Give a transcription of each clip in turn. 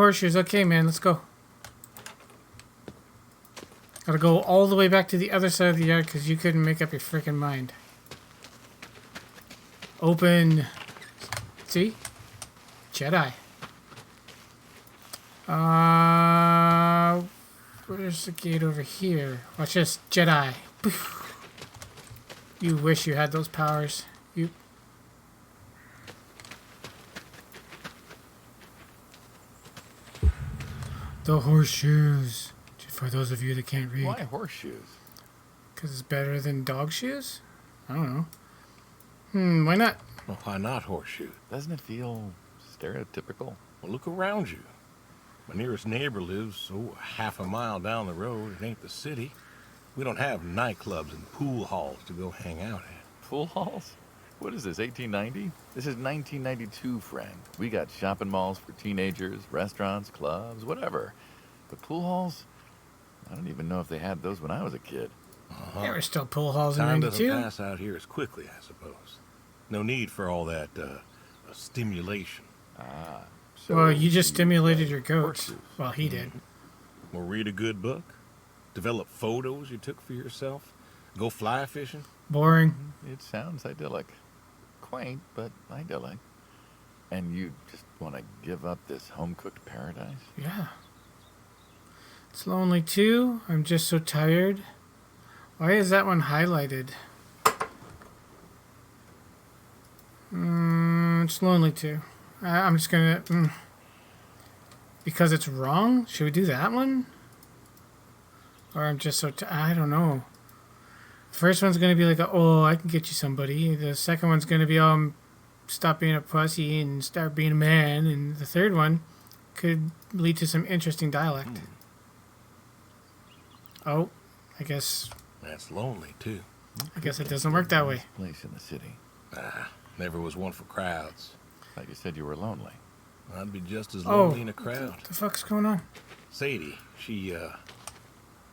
horseshoes. Okay, man, let's go. Gotta go all the way back to the other side of the yard because you couldn't make up your freaking mind. Open. See? Jedi. Where's the gate over here? Watch this. Jedi. Poof. You wish you had those powers. You. The horseshoes. For those of you that can't read. Why horseshoes? Because it's better than dog shoes? I don't know. Why not? Well, why not horseshoe? Doesn't it feel stereotypical? Well, look around you. My nearest neighbor lives, half a mile down the road. It ain't the city. We don't have nightclubs and pool halls to go hang out at. Pool halls? What is this, 1890? This is 1992, friend. We got shopping malls for teenagers, restaurants, clubs, whatever. But pool halls? I don't even know if they had those when I was a kid. There were still pool halls in Time 92. doesn't pass out here as quickly, I suppose. No need for all that stimulation. So Well, you just stimulated your goats. horseshoes. Well, he did. Or read a good book. Develop photos you took for yourself. Go fly fishing. Boring. It sounds idyllic. Quaint, but idyllic. And you just want to give up this home-cooked paradise? Yeah. It's lonely too. I'm just so tired. Why is that one highlighted? It's lonely too. I'm just gonna... Because it's wrong? Should we do that one? Or I'm just so... I don't know. The first one's gonna be like, I can get you somebody. The second one's gonna be, stop being a pussy and start being a man. And the third one could lead to some interesting dialect. Oh, I guess That's lonely, too. it doesn't work that way. Place in the city. Never was one for crowds. Like you said, you were lonely. I'd be just as lonely in a crowd. What the fuck's going on? Sadie, she,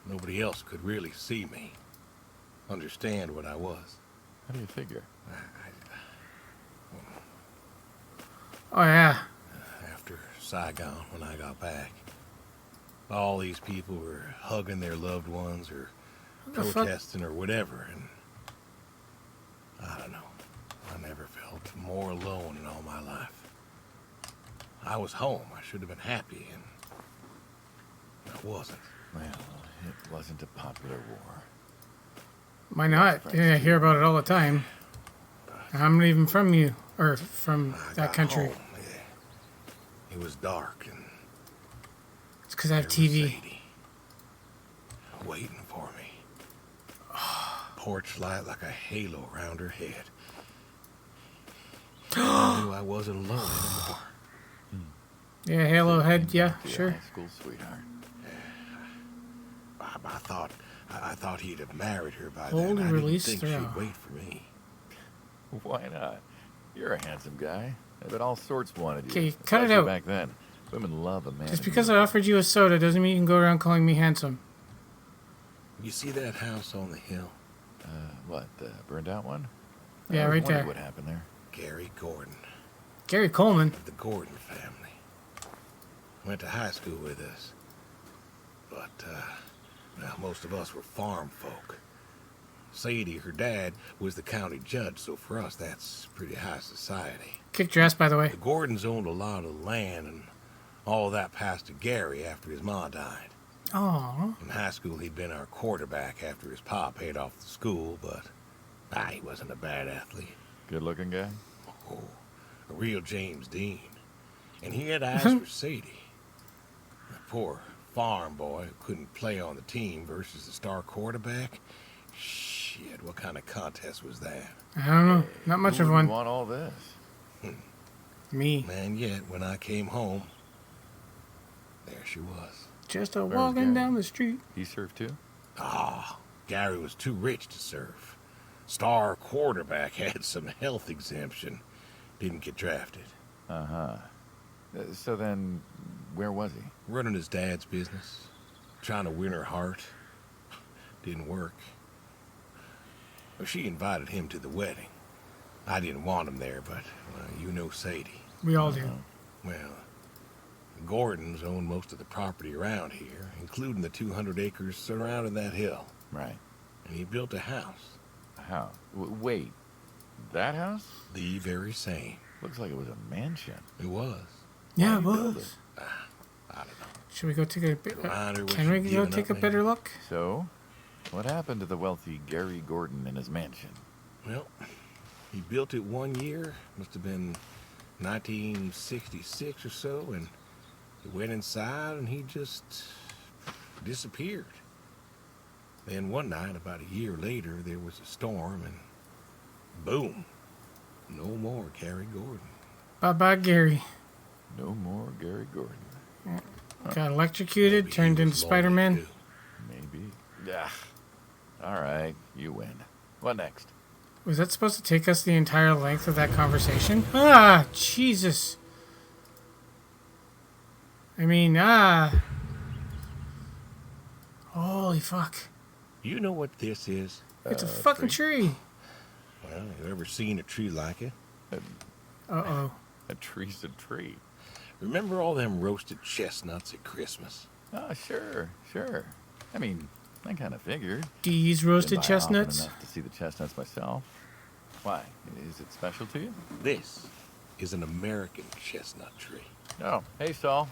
nobody else could really see me. Understand what I was. How do you figure? Oh, yeah. After Saigon, when I got back, all these people were hugging their loved ones or the fuck? protesting or whatever, and I don't know. I never felt more alone in all my life. I was home. I should have been happy, and I wasn't. Well, it wasn't a popular war. Why not? Yeah, I hear about it all the time. I'm not even from you, or from I that got country. home, yeah. It was dark, and It's because I have there was TV. Sadie, waiting for me. Porch light like a halo around her head. I knew I wasn't alone anymore. Yeah, Halo head, yeah, Your sure. High school sweetheart. I thought he'd have married her by Hold then. and I didn't release think throw. she'd wait for me. Why not? You're a handsome guy. I bet all sorts wanted you. Okay, cut it especially out. Back then, women love a man. Just who because I knows- offered you a soda doesn't mean you can go around calling me handsome. You see that house on the hill? What, the burned out one? Yeah, I always right wondered there. What happened there? Gary Gordon, Gary Coleman. the Gordon family. Went to high school with us. But, well, most of us were farm folk. Sadie, her dad, was the county judge, so for us that's pretty high society. Kicked your ass, by the way. The Gordons owned a lot of land, and all that passed to Gary after his ma died. Oh, In high school, he'd been our quarterback after his pa paid off the school, but he wasn't a bad athlete. Good-looking guy? Oh, a real James Dean. And he had eyes for Sadie. A poor farm boy who couldn't play on the team versus the star quarterback. Shit, what kind of contest was that? I don't know. Not much Who of wouldn't one. want all this? Me. And yet, when I came home, there she was. Just a Where's walking Gary? down the street. He served too? Gary was too rich to serve. Star quarterback had some health exemption. Didn't get drafted. Uh-huh. So then, where was he? Running his dad's business. Trying to win her heart. Didn't work. Well, she invited him to the wedding. I didn't want him there, but you know Sadie. We all do. Well, Gordons own most of the property around here, including the 200 acres surrounding that hill. Right. And he built a house. A house. Wait. That house? The very same. Looks like it was a mansion. It was. Yeah, it Why'd he build was. I don't know. Should we go take a Reminder what can we you've go given take up, a better look? So, what happened to the wealthy Gary Gordon in his mansion? Well, he built it one year. Must have been 1966 or so, and he went inside and he just disappeared. Then one night, about a year later, there was a storm and boom, no more Gary Gordon. Bye-bye, Gary. No more Gary Gordon. Got electrocuted, Maybe he turned was into Spider-Man. lonely, too. Maybe. Yeah. All right, you win. What next? Was that supposed to take us the entire length of that conversation? Ah, Jesus. I mean, holy fuck. You know what this is? It's a fucking tree. Well, you ever seen a tree like it? Uh-oh. A tree's a tree. Remember all them roasted chestnuts at Christmas? Oh, sure. I mean, I kind of figured. These Been roasted by often chestnuts? enough to see the chestnuts myself. Why? Is it special to you? This is an American chestnut tree. Oh, hey, Saul.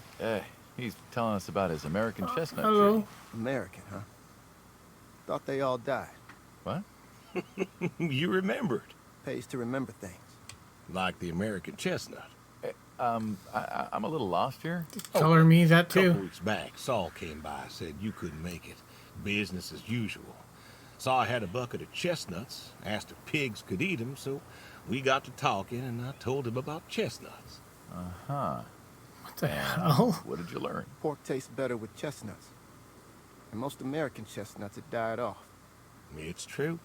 He's telling us about his American chestnut Hello. tree. American, huh? Thought they all died. What? You remembered. Pays to remember things. Like the American chestnut. I'm a little lost here. Color me that A couple too. weeks back, Saul came by, said you couldn't make it. Business as usual. Saw I had a bucket of chestnuts, asked if pigs could eat them, so we got to talking, and I told him about chestnuts. Uh-huh. What the hell? What did you learn? Pork tastes better with chestnuts. And most American chestnuts had died off. It's true.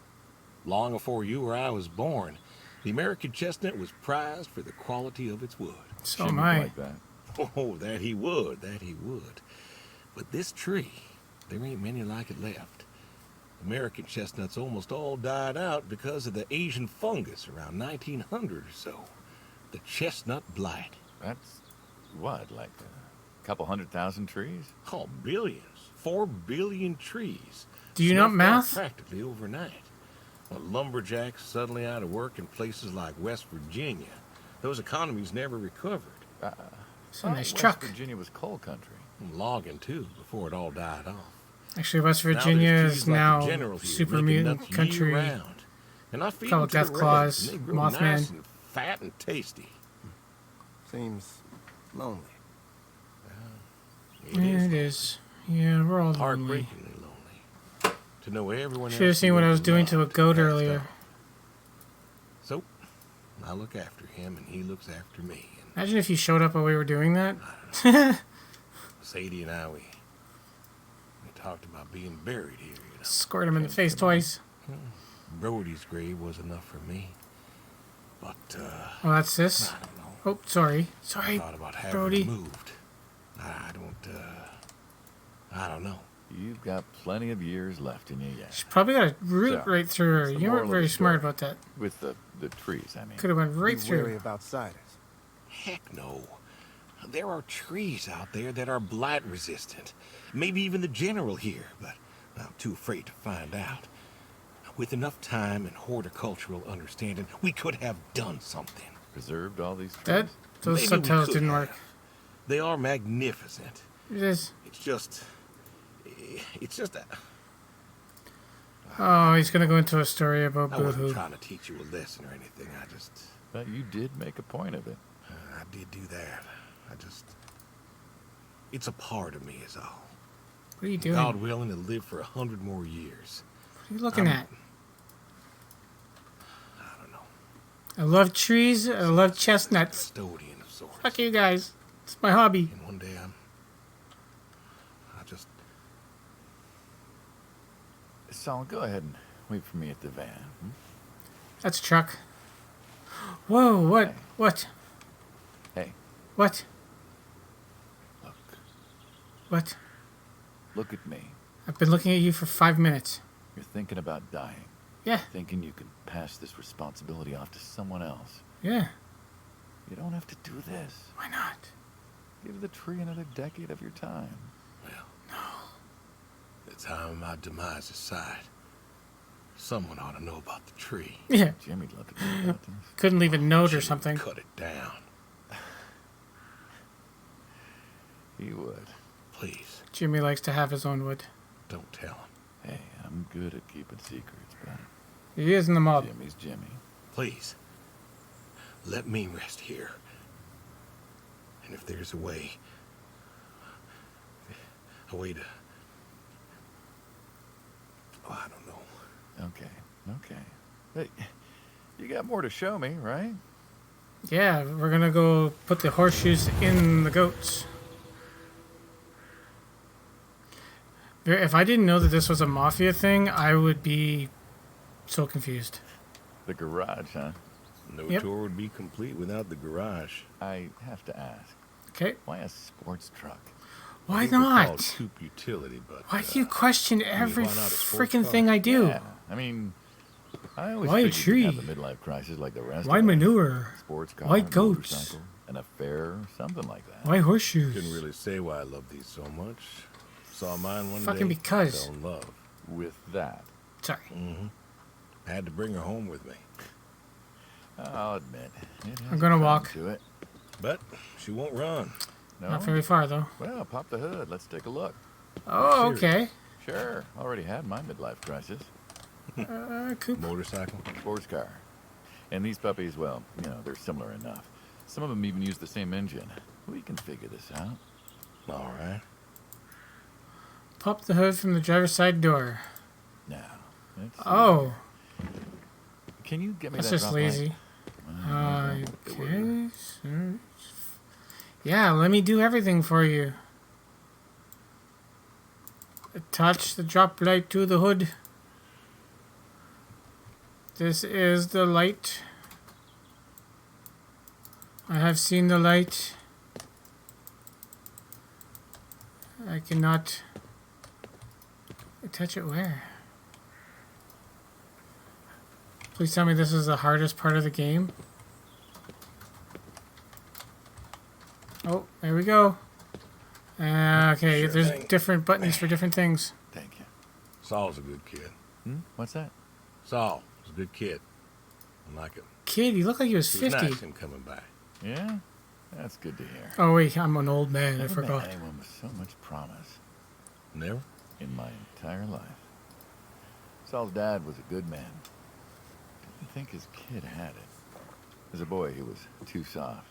Long before you or I was born, the American chestnut was prized for the quality of its wood. So Shouldn't am I. like that. Oh, that he would. But this tree, there ain't many like it left. American chestnuts almost all died out because of the Asian fungus around 1900 or so. The chestnut blight. That's what, like a couple 100,000 trees? Oh, billions. 4 billion trees. Do you know Snuffed out math? Practically overnight. Well, lumberjacks suddenly out of work in places like West Virginia. Those economies never recovered. It's a nice West truck. Virginia was coal country. And logging, too, before it all died off. Actually, West Now Virginia there's is trees like the now General here super making mutant nuts country. year-round. And I feed Call them it to Death the Claws, reds, and they grow Mothman. nice and fat and tasty. Seems lonely. Yeah, it is. Yeah, we're all lonely. Heartbreakingly lonely. To know everyone Should have else seen you what I ever was doing to a loved goat passed earlier. on. So, I look after him and he looks after me. And Imagine if you showed up while we were doing that. Sadie and I, we talked about being buried here, you know. Squirt him in the face twice. Brody's grave was enough for me. But, Oh, that's this. I don't know. Oh, sorry. Sorry. Thought about having Brody. it moved. I don't know. You've got plenty of years left in you yet. She probably got a root So, right through her. the You moral weren't of very the smart story. about that. With the trees, I mean. Could have went right Be wary through. of outsiders. Heck no. There are trees out there that are blight resistant. Maybe even the general here, but I'm too afraid to find out. With enough time and horticultural understanding, we could have done something. Preserved all these trees. That those Maybe we subtitles could didn't have. work. They are magnificent. It is. It's just that Oh, he's gonna go into a story about I wasn't Boohoo. trying to teach you a lesson or anything. But you did make a point of it. I did do that. It's a part of me is all. What are you doing? God willing to live for 100 more years. What are you looking at? I don't know. I love trees. I love chestnuts. Custodian of sorts. Fuck you guys. It's my hobby. And one day I just Saul, go ahead and wait for me at the van. Hmm? That's a truck. Whoa, what? Hey. What? Hey, What? look. What? Look at me. I've been looking at you for 5 minutes. You're thinking about dying. Yeah, Thinking you can pass this responsibility off to someone else. yeah. You don't have to do this. Why not? Give the tree another decade of your time. Well, the time my demise aside, someone ought to know about the tree. Yeah. Jimmy'd love to know about this. Couldn't leave a note or Jimmy something. Cut it down, He would. please. Jimmy likes to have his own wood. Don't tell him. Hey, I'm good at keeping secrets, but He is in the mob. Jimmy's Jimmy. Please, let me rest here. And if there's a way to... Oh, I don't know. Okay. Hey, you got more to show me, right? Yeah, we're gonna go put the horseshoes in the goats. If I didn't know that this was a mafia thing, I would be so confused. The garage, huh? No Yep. tour would be complete without the garage. I have to ask, Okay, why a sports truck? why These are called not? coupe utility, but Why do you question every why not a sports freaking car? thing I do? Yeah, I mean, I always Why a figured you'd have tree? a midlife crisis like the rest Why of us. manure? Sports car, Why goats? motorcycle, an affair, something like that. Why horseshoes? couldn't really say why I love these so much. Saw mine one Fucking day. because. Fell in love. With that, Sorry. Had to bring her home with me. I'll admit, it has I'm gonna a charm walk. to it. But she won't run. No? Not very far though. Well, pop the hood. Let's take a look. Oh, Serious. okay. Sure, already had my midlife crisis. Coop. Motorcycle. Sports car. And these puppies, well, you know, they're similar enough. Some of them even use the same engine. We can figure this out. All right. Pop the hood from the driver's side door. Now, let's see. Oh, Can you get me that's that just drop light? lazy. It would. Okay. Search. Yeah, let me do everything for you. Attach the drop light to the hood. This is the light. I have seen the light. I cannot attach it where? Please tell me this is the hardest part of the game. Oh, there we go. Okay, Sure there's thing. different buttons for different things. Thank you. Saul's a good kid. What's that? Saul is a good kid. I like him. Kid, you look like you was It was 50. nice him coming by. Yeah? That's good to hear. Oh wait, I'm an old man. I Never met forgot. anyone with so much promise Never? in my entire life. Saul's dad was a good man. Didn't think his kid had it. As a boy, he was too soft.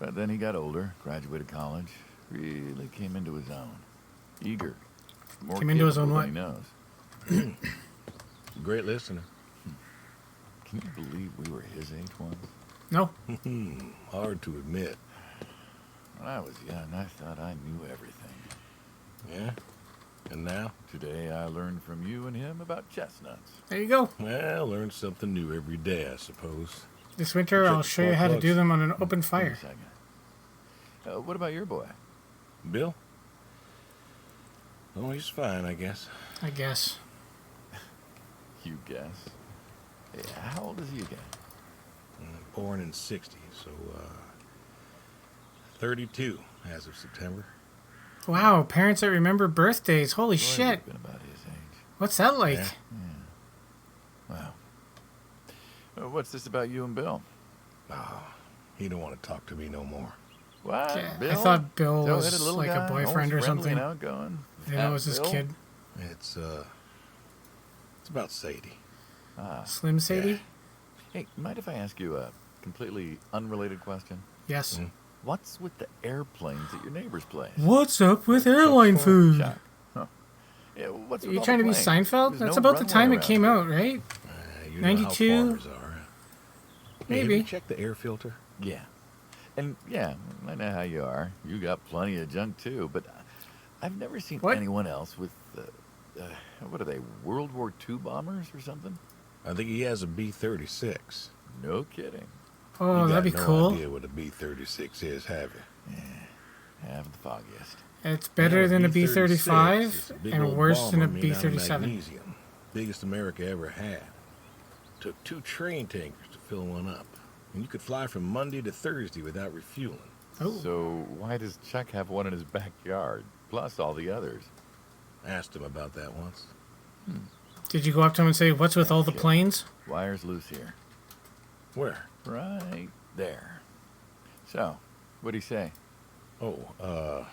But then he got older, graduated college, really came into his own. Eager. More Came into his own capable what? than he knows. Great listener. Can you believe we were his age once? No. Hard to admit. When I was young, I thought I knew everything. Yeah? And now? Today, I learned from you and him about chestnuts. There you go. Well, learn something new every day, I suppose. This winter, Check I'll the show you spark how to plugs. do them on an open Wait a fire. second. What about your boy? Bill? Oh, he's fine, I guess. I guess. You guess. Hey, how old is he again? Born in 60, so, 32 as of September. Wow, parents that remember birthdays. Holy Roy shit. would've been about his age. What's that like? Yeah. Wow. What's this about you and Bill? Oh, he don't want to talk to me no more. What? Yeah, I Bill? thought Bill Tow-headed was little like a guy, boyfriend always or friendly something. and outgoing. I didn't know it was his Bill? kid. It's about Sadie. Ah. Slim Sadie? Hey, mind if I ask you a completely unrelated question? Yes. Mm. What's with the airplanes at your neighbor's place? What's up with airline food? Chuck. Huh. Yeah, what's Are with you all trying the to be planes? Seinfeld? There's That's no about the runway time it around came here. out, right? You know 92? how farmers are. Hey, have Maybe. you checked the air filter? Yeah. And yeah, I know how you are. You got plenty of junk too, but I've never seen What? anyone else with, what are they, World War II bombers or something? I think he has a B-36. No kidding. Oh, You that'd be got no cool. idea what a B-36 is, have you? Have the foggiest. It's better Yeah, than a B-36 is B-35 a big and old worse than a bomber made out of B-37. magnesium. Biggest America ever had. Took 2 train tankers to fill one up. And you could fly from Monday to Thursday without refueling. Oh. So why does Chuck have one in his backyard, plus all the others? Asked him about that once. Did you go up to him and say, "What's with all the Okay. planes?" Wire's loose here. Where? Right there. So, what'd he say? Oh,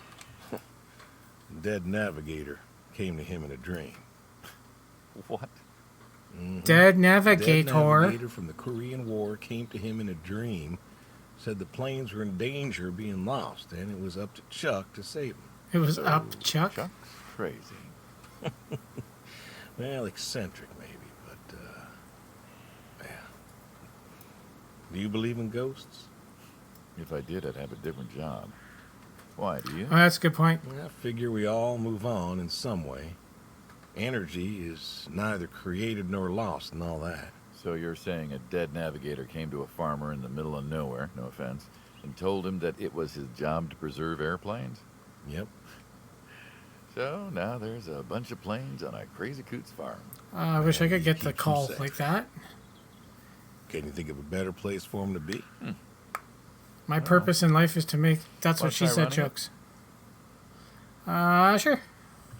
dead navigator came to him in a dream. What? Mhm. Dead Dead navigator. navigator from the Korean War came to him in a dream, said the planes were in danger of being lost, and it was up to Chuck to save them. It was So, up, Chuck. Chuck's crazy. Well, eccentric maybe, but, yeah. Do you believe in ghosts? If I did, I'd have a different job. Why, do you? Oh, that's a good point. I figure we all move on in some way. Energy is neither created nor lost and all that. So you're saying a dead navigator came to a farmer in the middle of nowhere, no offense, and told him that it was his job to preserve airplanes? Yep. So now there's a bunch of planes on a crazy coots farm. I wish I could get the Keeps you call safe. like that. Can you think of a better place for him to be? My purpose in life is to make. That's what Wanna she try said. running it? Jokes. Sure.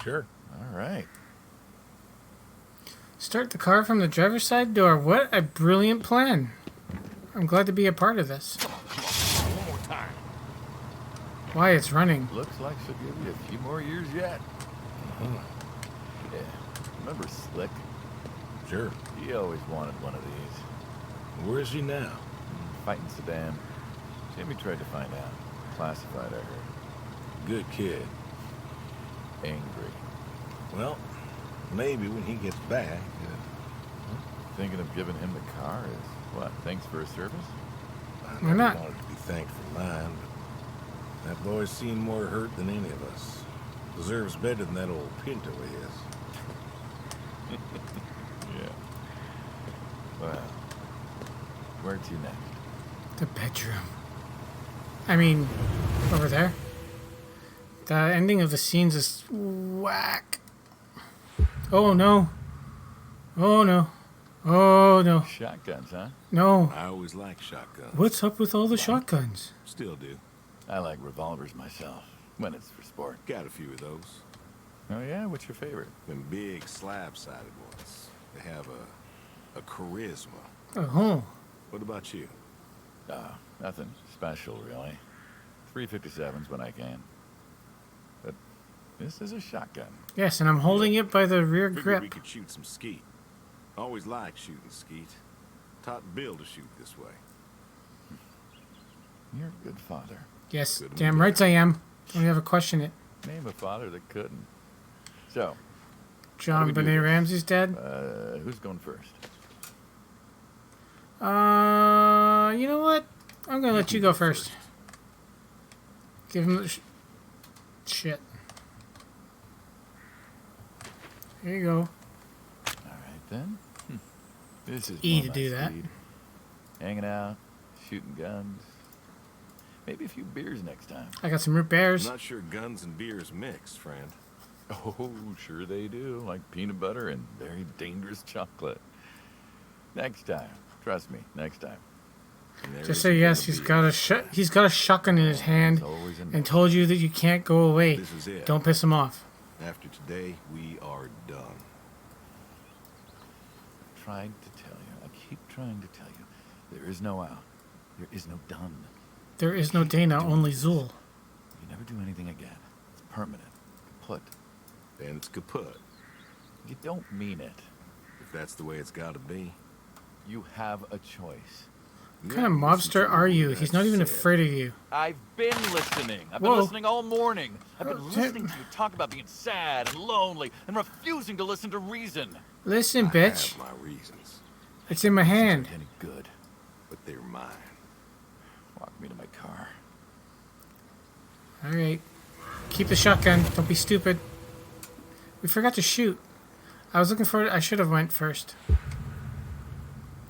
Sure. All right. Start the car from the driver's side door. What a brilliant plan. I'm glad to be a part of this. One more time. Why, it's running. Looks like she'll give you a few more years yet. Yeah. Remember Slick? Sure. He always wanted one of these. Where is he now? Fighting Saddam. Jimmy tried to find out. Classified, I heard. Good kid. Angry. Well, maybe when he gets back. Thinking of giving him the car is, what, thanks for his service? I Why never not? wanted to be thanked for mine, but that boy's seen more hurt than any of us. Deserves better than that old Pinto is. Yeah. Well, where to next? The bedroom. I mean, over there. The ending of the scenes is whack. Oh no. Oh no. Oh no. Shotguns, huh? No. I always liked shotguns. What's up with all the shotguns? Still do. I like revolvers myself, when it's for sport. Got a few of those. Oh yeah? What's your favorite? Them big slab-sided ones. They have a charisma. Oh. What about you? Nothing special, really. 357s when I can. But this is a shotgun. Yes, and I'm holding it by the rear Figured grip. we could shoot some skeet. Always liked shooting skeet. Taught Bill to shoot this way. You're a good father. Yes, Good damn move. rights I am. Don't ever question it. Name a father that couldn't. So, John we do Benet this? Ramsey's dead. who's going first? You know what? I'm gonna let you go first. Give him the shit. Here you go. All right, then. This is E more to my do that. speed. Hanging out, shooting guns. Maybe a few beers next time. I got some root beers. Not sure guns and beers mix, friend. Oh, sure they do. Like peanut butter and very dangerous chocolate. Next time. Trust me, next time. And there Just isn't say yes. gonna He's be. got he's got a shotgun in his hand It's always a and next. told you that you can't go away. This is it. Don't piss him off. After today, we are done. Tried to tell you. I keep trying to tell you. There is no out. There is no done. There is no Dana, only Zool. You never do anything again. It's permanent. Kaput. Then it's kaput. You don't mean it. If that's the way it's got to be. You have a choice. What kind of mobster are you? He's not even afraid of you. I've been listening. I've been Whoa. listening all morning. I've been Oh, listening to you talk about being sad and lonely and refusing to listen to reason. Listen, bitch. I have my reasons, It's in my hand. Any good? but they're mine. Walk me to my car. All right. Keep the shotgun. Don't be stupid. We forgot to shoot. I was looking for it. I should have went first.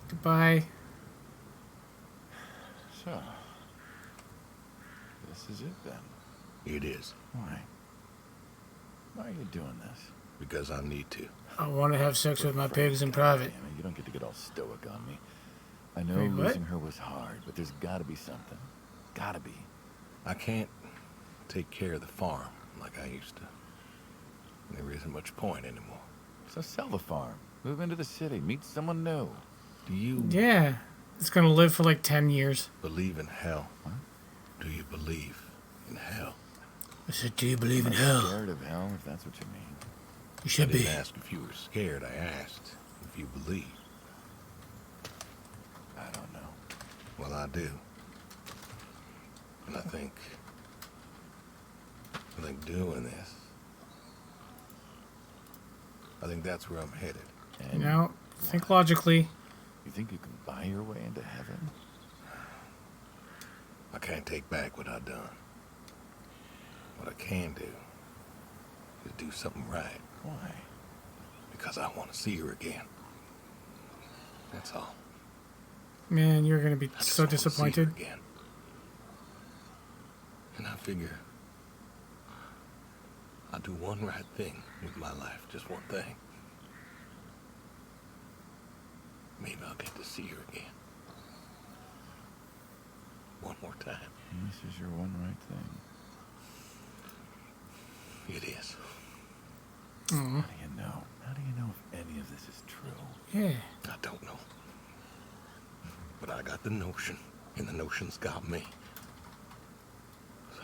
Goodbye. So, this is it then. It is, Why? Why are you doing this? because I need to. I want to have sex with my pigs in private. Damn it, you don't get to get all stoic on me. I know Wait, what? losing her was hard, but there's gotta be something. Gotta be. I can't take care of the farm like I used to. There isn't much point anymore. So sell the farm. Move into the city. Meet someone new. Do you Yeah. It's going to live for like 10 years. believe in hell? What? Do you believe in hell? I said, do you believe in I'm hell? scared of hell, if that's what you mean. You I should be. didn't ask if you were scared. I asked if you believe. I don't know. Well, I do. And I think doing this, I think that's where I'm headed. You know, think logically. You think you can buy your way into heaven? I can't take back what I've done. What I can do is do something right. Why? Because I want to see her again. That's all. Man, you're going to be I just so wanna see her disappointed. again. And I figure I'll do one right thing with my life, just one thing. Maybe I'll get to see her again. One more time. And this is your one right thing. It is. Aw. How do you know? How do you know if any of this is true? Yeah. I don't know. But I got the notion, and the notion's got me. So,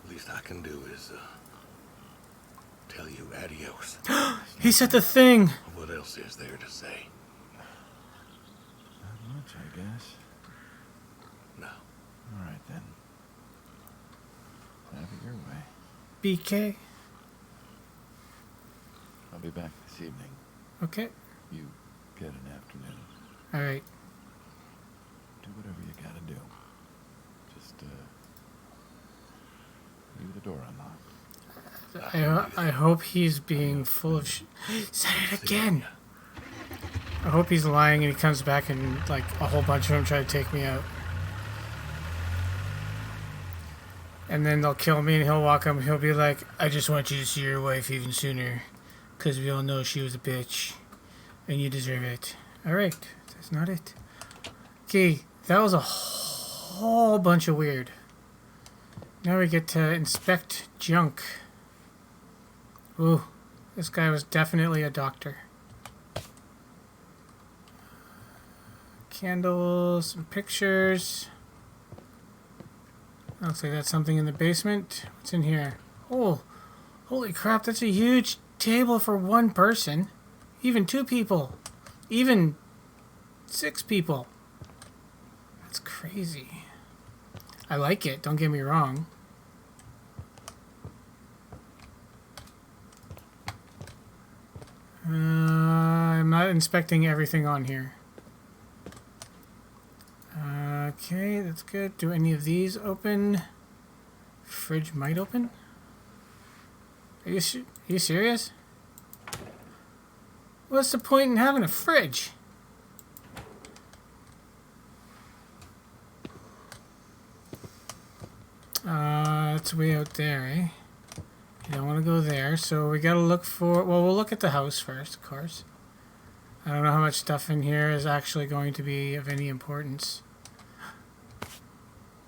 the least I can do is, tell you adios. He said the thing. What else is there to say? Not much, I guess. No. All right, then. Have it your way. BK. I'll be back this evening. Okay. You get an afternoon. All right. Do whatever you gotta do. Just, leave the door unlocked. I hope he's being full of Said it again. I hope he's lying and he comes back and like a whole bunch of them try to take me out. And then they'll kill me and he'll walk up and he'll be like, I just want you to see your wife even sooner. Because we all know she was a bitch. And you deserve it. Alright. That's not it. Okay. That was a whole bunch of weird. Now we get to inspect junk. Ooh. This guy was definitely a doctor. Candles, some pictures. Looks like that's something in the basement. What's in here? Oh, holy crap, that's a huge table for one person. Even 2 people. Even 6 people. That's crazy. I like it, don't get me wrong. I'm not inspecting everything on here. Okay, that's good. Do any of these open? Fridge might open. Are you serious? What's the point in having a fridge? It's way out there, eh? You don't want to go there, so we gotta look for... Well, we'll look at the house first, of course. I don't know how much stuff in here is actually going to be of any importance.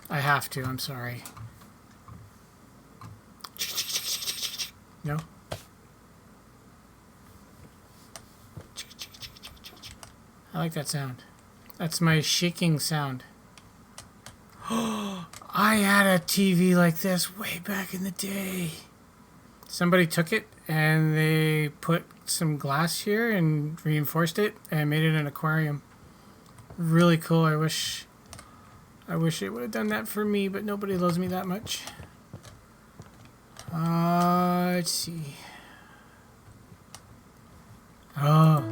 I have to, I'm sorry. No? I like that sound. That's my shaking sound. I had a TV like this way back in the day. Somebody took it and they put some glass here and reinforced it and made it an aquarium. Really cool. I wish it would have done that for me, but nobody loves me that much. Let's see. Oh,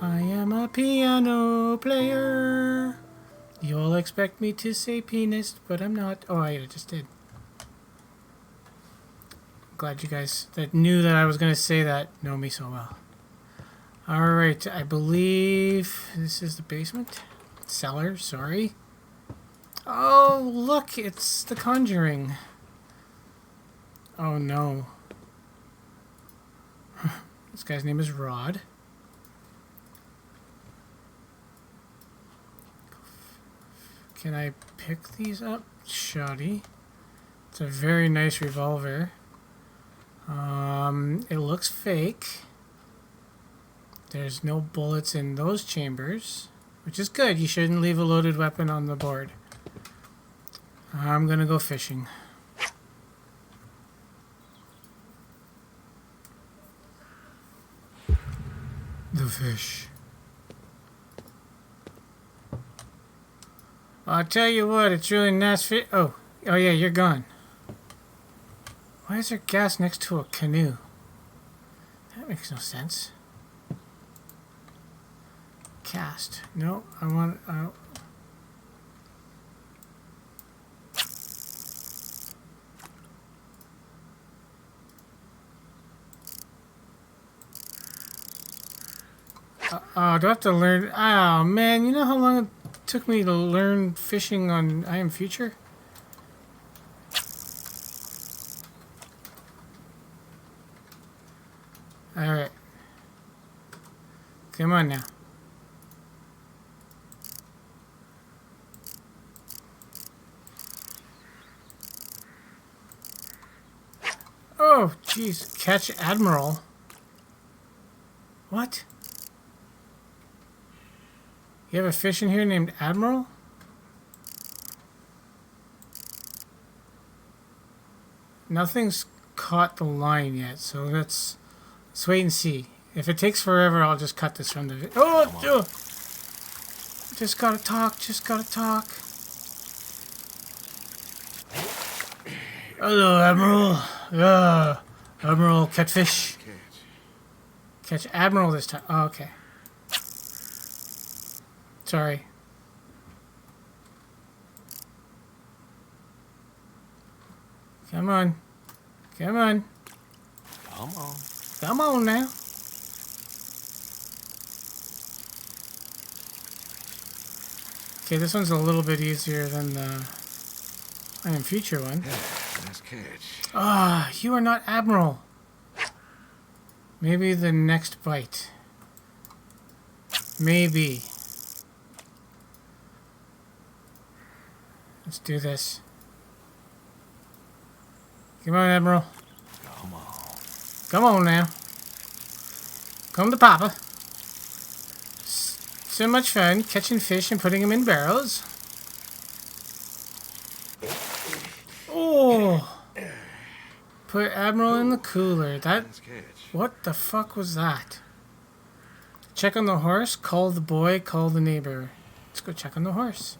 I am a piano player. You'll expect me to say pianist, but I'm not. Oh, I just did. Glad you guys that knew that I was going to say that know me so well. Alright, I believe this is the basement. Cellar, sorry. Oh, look, it's The Conjuring. Oh, no. This guy's name is Rod. Can I pick these up? Shoddy. It's a very nice revolver. It looks fake. There's no bullets in those chambers, which is good. You shouldn't leave a loaded weapon on the board. I'm gonna go fishing. The fish. I'll tell you what, it's really nice fish. Oh yeah, you're gone. Why is there gas next to a canoe? That makes no sense. Cast. No, I want... oh, do I have to learn... Oh, man, you know how long it took me to learn fishing on I Am Future? Alright. Come on now. Oh, jeez. Catch Admiral. What? You have a fish in here named Admiral? Nothing's caught the line yet, so let's wait and see. If it takes forever, I'll just cut this from the oh! Just gotta talk, Hello, Admiral. Admiral, catfish. Catch Admiral this time. Oh, okay. Sorry. Come on. Come on. Come on. Come on now. Okay, this one's a little bit easier than the I Am Future one. Yeah, nice catch. Ah, you are not Admiral. Maybe the next bite. Maybe. Let's do this. Come on, Admiral. Come on. Come on now. Come to Papa. So much fun catching fish and putting them in barrels. Oh! Put Admiral in the cooler. That... Nice catch. What the fuck was that? Check on the horse, call the boy, call the neighbor. Let's go check on the horse.